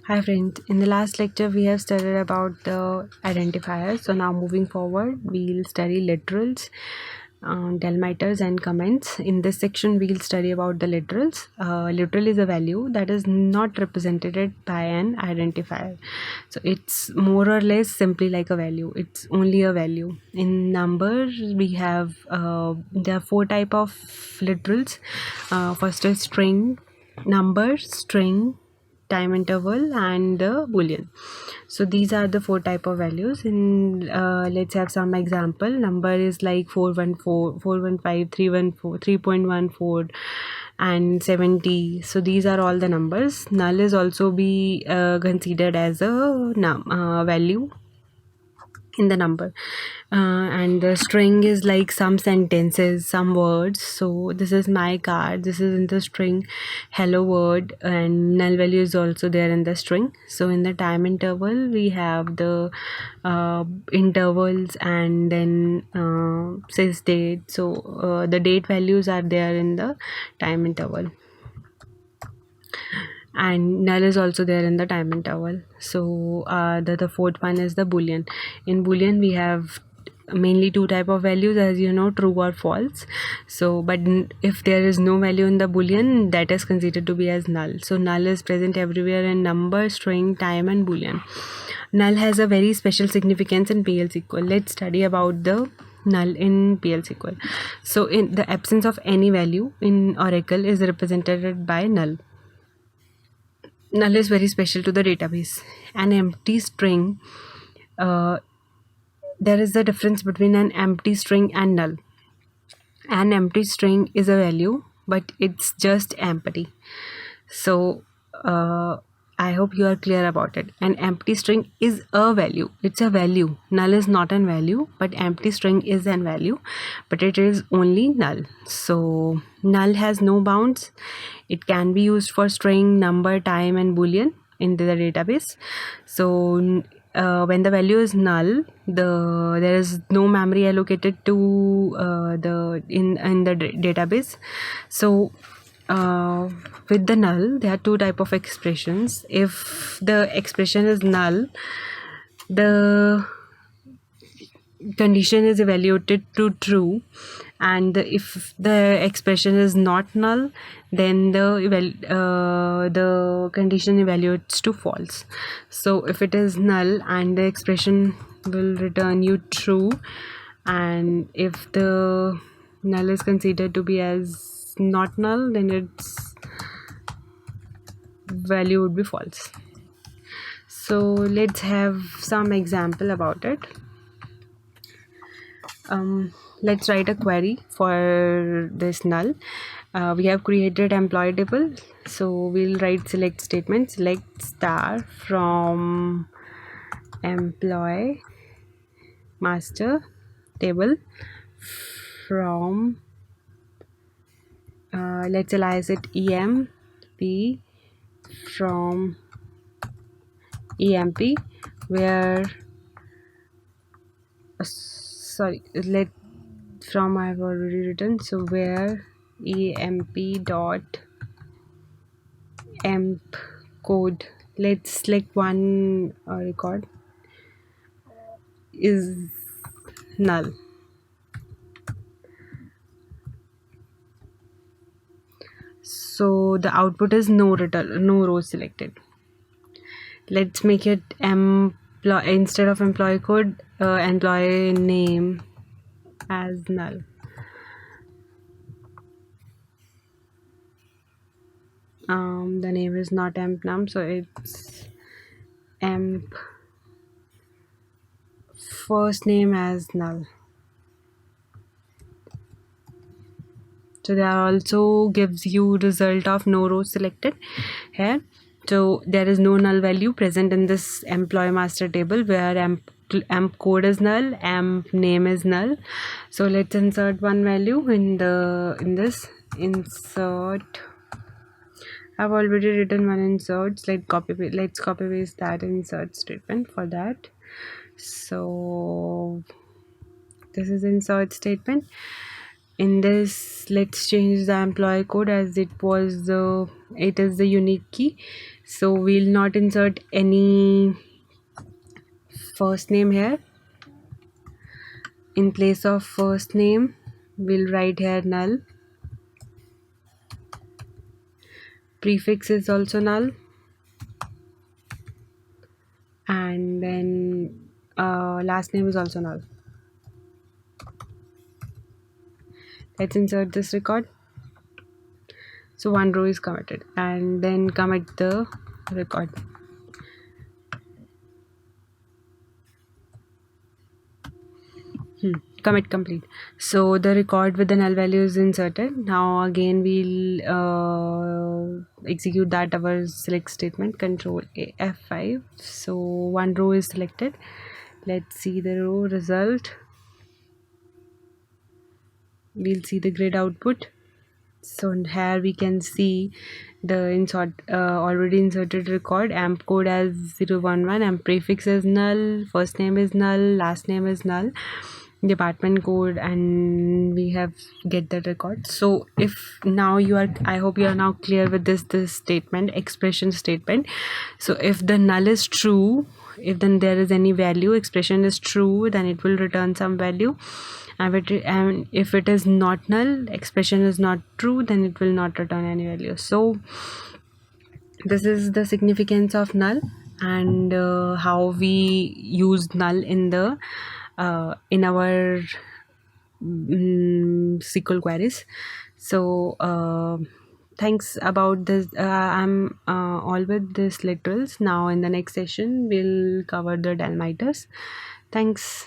Hi friends, in the last lecture we have studied about the identifiers. So now moving forward, we'll study literals, delimiters and comments. In this section we'll study about the literals. Literal is a value that is not represented by an identifier. So it's more or less simply like a value. It's only a value. In numbers we have, there are four type of literals. First is string, number, string, time interval and the boolean. So these are the four type of values. In let's have some example. Number is like 414, 415, 314, 3.14 and 70. So these are all the numbers. Null is also be considered as a value in the number, and the string is like some sentences, some words. So this is my card, this is in the string hello word, and null value is also there in the string. So in the time interval we have the intervals and then sys date. So the date values are there in the time interval, and null is also there in the time interval. So the fourth one is the boolean. In boolean we have mainly two type of values, as you know, true or false. So but if there is no value in the boolean, that is considered to be as null. So null is present everywhere in number, string, time and boolean. Null has a very special significance in PLSQL. Let's study about the null in PLSQL. So in the absence of any value in Oracle is represented by null. Null is very special to the database. An empty string, uh, there is a difference between an empty string and null. An empty string is a value, but it's just empty. So I hope you are clear about it. An empty string is a value. It's a value. Null is not an value, but empty string is an value, but it is only null. So null has no bounds. It can be used for string, number, time and boolean in the database. So when the value is null, there is no memory allocated to in the database. So with the null there are two type of expressions. If the expression is null, the condition is evaluated to true, and if the expression is not null, then the condition evaluates to false. So if it is null, and the expression will return you true, and if the null is considered to be as not null, then its value would be false. So let's have some example about it. Let's write a query for this null. We have created employee table, so we'll write select statement, select star from employee master table from let's alias it emp from emp, where sorry, let from I've already written. So where emp dot emp code, let's select one record, is null. So the output is no return, no rows selected. Let's make it instead of employee code, employee name as null. The name is not emp num, so it's emp first name as null. So that also gives you result of no rows selected here. So there is no null value present in this employee master table, where emp code is null, emp name is null. So let's insert one value in this insert. I've already written one insert. Let's copy paste that insert statement for that. So this is insert statement. In this, let's change the employee code as it was the it is the unique key. So we'll not insert any first name here. In place of first name, we'll write here null. Prefix is also null, and then last name is also null. Let's insert this record. So one row is committed, and then commit the record. Commit complete. So the record with the null value is inserted. Now again we'll execute that our select statement, control F5. So one row is selected. Let's see the row result. We'll see the grid output. So here we can see the already inserted record, amp code as 011, amp prefix is null, first name is null, last name is null, department code, and we have get that record. So if now you are, I hope you are now clear with this statement, expression statement. So if the null is true, if then there is any value, expression is true, then it will return some value, and if it is not null, expression is not true, then it will not return any value. So this is the significance of null, and how we use null in the in our SQL queries. So thanks about this. I'm all with this literals. Now in the next session we'll cover the delmiters. Thanks.